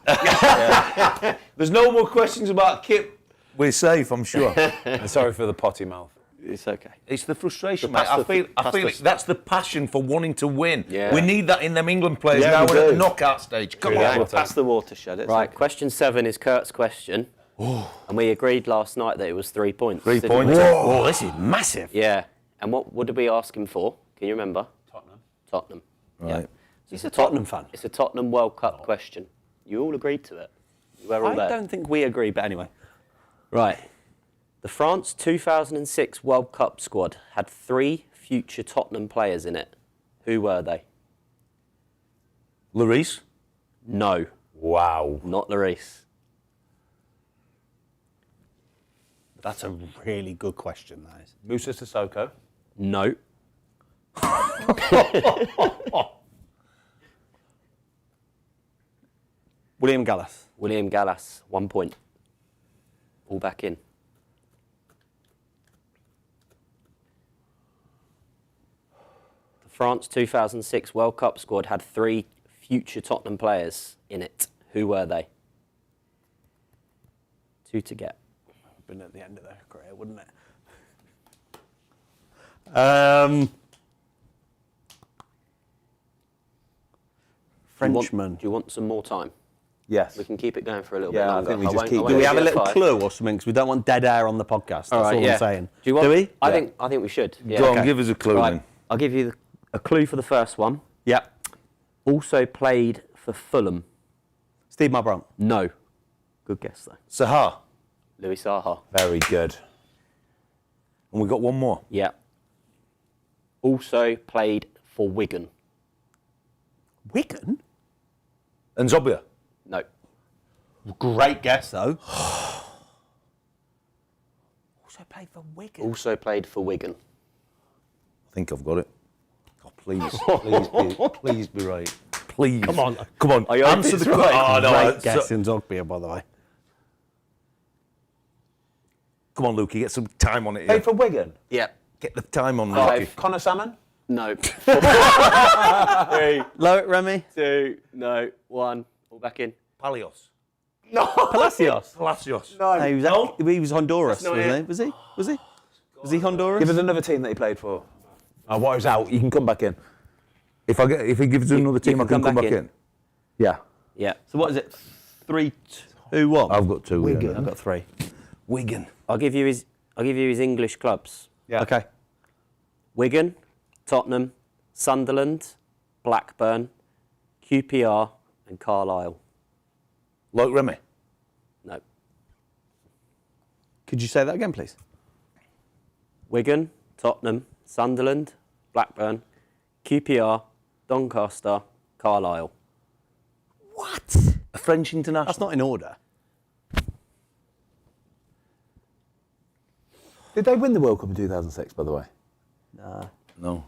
There's no more questions about kit. We're safe, I'm sure. Sorry for the potty mouth. It's okay. It's the frustration, The mate. I feel past the- that's the passion for wanting to win. Yeah. We need that in them England players Yeah, now. we We're at do. the knockout stage. Come Yeah, on. we'll pass the watershed. It's Right, okay. question 7 is Kurt's question. And we agreed last night that it was 3 points. 3 didn't we? points. Oh, this is massive. Yeah. And what did we ask him for? Can you remember? Tottenham. Right. He's a Tottenham fan. It's a Tottenham World Cup question. You all agreed to it. You were all I there. don't think we agree, but anyway. Right. The France 2006 World Cup squad had 3 future Tottenham players in it. Who were they? Lloris. No, Wow. not Lloris. That's a really good question, that is. Musa Sissoko. No. William Gallas. William Gallas, 1 point. All back in. The France 2006 World Cup squad had 3 future Tottenham players in it. Who were they? 2 to get. Been at the end of their career, wouldn't it? Frenchman. Do you want some more time? Yes. We can keep it going for a little bit Yeah, I longer. think we just won't- keep. won't Do we give have a you little 5. clue or something? Because we don't want dead air on the podcast. That's all I'm saying. Do you want? Do we? I Yeah. think we should. Yeah. Go on, give us a clue Right, then. I'll give you a clue for the first one. Yeah. Also played for Fulham. Steve Malbrandt. No. Good guess though. Sahar. Louis Saha. Very good. And we got one more. Yeah. Also played for Wigan. Wigan? And Zobia. No. Great guess, though. Also played for Wigan. Also played for Wigan. I think I've got it. Oh, please be right. Please. Come on. Are you Answer the question. Oh, no. Great guess in Zogbia, by the way. Come on, Luke. You get some time on it Played here. for Wigan. Yeah. Get the time on, Five. Luke. Connor Salmon. No. 3, Low Remy. 2, no, 1. All back in. Palacios. Palacios. Palacios. No, he was Honduras, not wasn't it. he? Was he? Was he Honduras? Give us another team that he played for. Watto's out. You can come back in. If he gives us another team, I can come back in. Yeah. Yeah. So what is it? 3, 2, 1. I've got 2. Wigan. I've got 3. Wigan. I'll give you his English clubs. Yeah. Okay. Wigan, Tottenham, Sunderland, Blackburn, QPR, and Carlisle. Like Remy. No. Could you say that again, please? Wigan, Tottenham, Sunderland, Blackburn, QPR, Doncaster, Carlisle. What? A French international. That's not in order. Did they win the World Cup in 2006, by the way? Nah. No.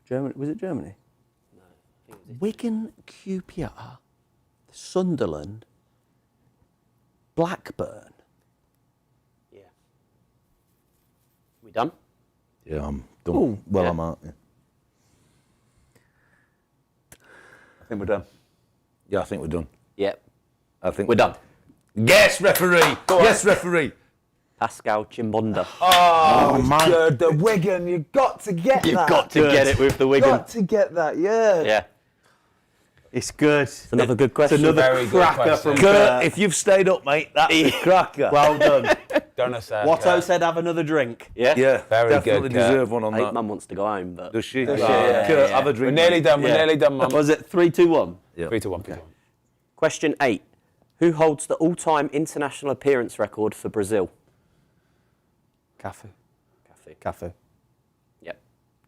Germany. Was it Germany? No. Wigan, QPR, Sunderland, Blackburn. Yeah. We done? Yeah, I'm done. Oh, well, yeah. I'm out. Yeah. I think we're done. Yeah, I think we're done. Yep. I think We're done. Yes, referee. Yes, referee. Pascal Chimbonda. Oh, my God, the Wigan. You've got to get You've that. got to get it with the Wigan. Got to get that, yeah. Yeah. It's good. It's another good question. It's another Very good cracker question. from Kurt, if you've stayed up, mate, that's a cracker. Well done. Don't I say? Watto said have another drink. Yeah. Yeah, Very definitely good, Kurt. deserve one on I think that. Mum wants to go home, but Does she? Does she? Kurt, Yeah, have a We're drink. nearly mate. done. We're Yeah. nearly done, Mum. Was it 3, 2, 1? Yeah. 3-1. 3-1. Question 8. Who holds the all-time international appearance record for Brazil? Cafu. Cafu. Cafu. Yep.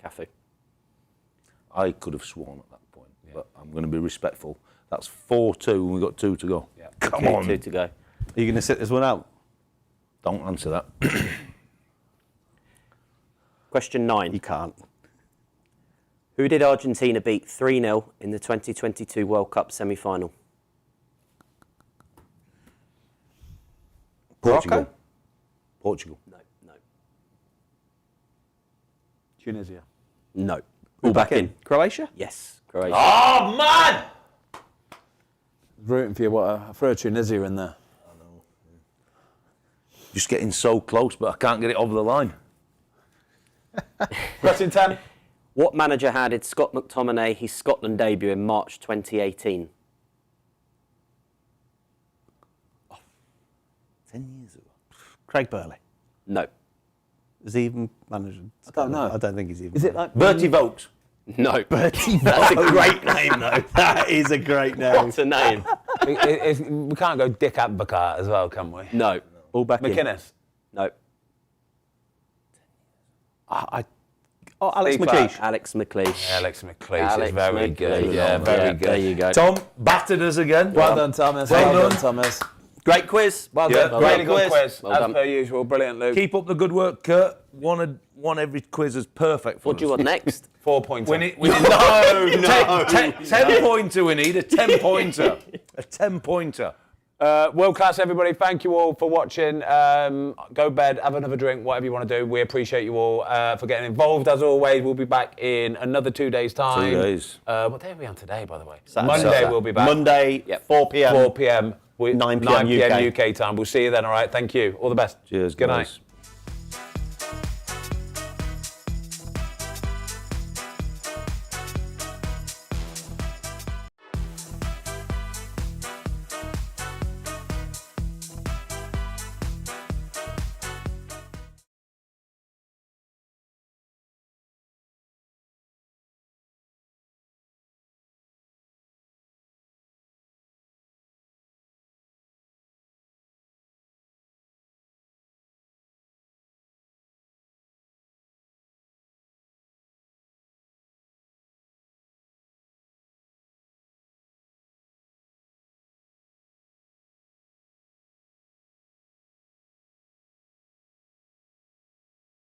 Cafu. I could have sworn at that point, but I'm going to be respectful. That's 4-2, and we've got 2 to go. Yeah. Come Okay, on. 2 to go. Are you going to sit this one out? Don't answer that. Question 9. You can't. Who did Argentina beat 3-0 in the 2022 World Cup semi-final? Portugal. Morocco? Portugal. No. Tunisia. No. All back in. Croatia? Yes. Croatia. Oh, man! Rooting for you. I throw Tunisia in there. Just getting so close, but I can't get it over the line. Question 10. What manager handed Scott McTominay his Scotland debut in March 2018? 10 years ago. Craig Burley. No. Is he even managing? I don't know. I don't think he's even. Is it like Bertie Vogts. No. Bertie? That's a great name, though. That is a great name. What's a name? we can't go Dick Advocat as well, can we? No. All back in. McInnes. No. Alex Steve McLeish. Clark. Alex McLeish. Alex McLeish Alex is very McLeish. good. Yeah, very good. There you go. Tom battered us again. Well done, Thomas. Well done. Thomas. Great quiz. Well Yeah, done. well Really done. good quiz. Well as done. per usual. Brilliant, Luke. Keep up the good work, Kurt. One every quiz is perfect for What do you want next? 4 points. We need, no, 10-pointer we need, a 10-pointer. A 10-pointer. World class, everybody. Thank you all for watching. Go bed, have another drink, whatever you want to do. We appreciate you all for getting involved. As always, we'll be back in another 2 days' time. 2 days. What day are we on today, by the way? Monday we'll be back. Monday, 4 p.m. 4 p.m. 9 p.m. UK time. We'll see you then, all right? Thank you. All the best. Cheers, Good guys. night.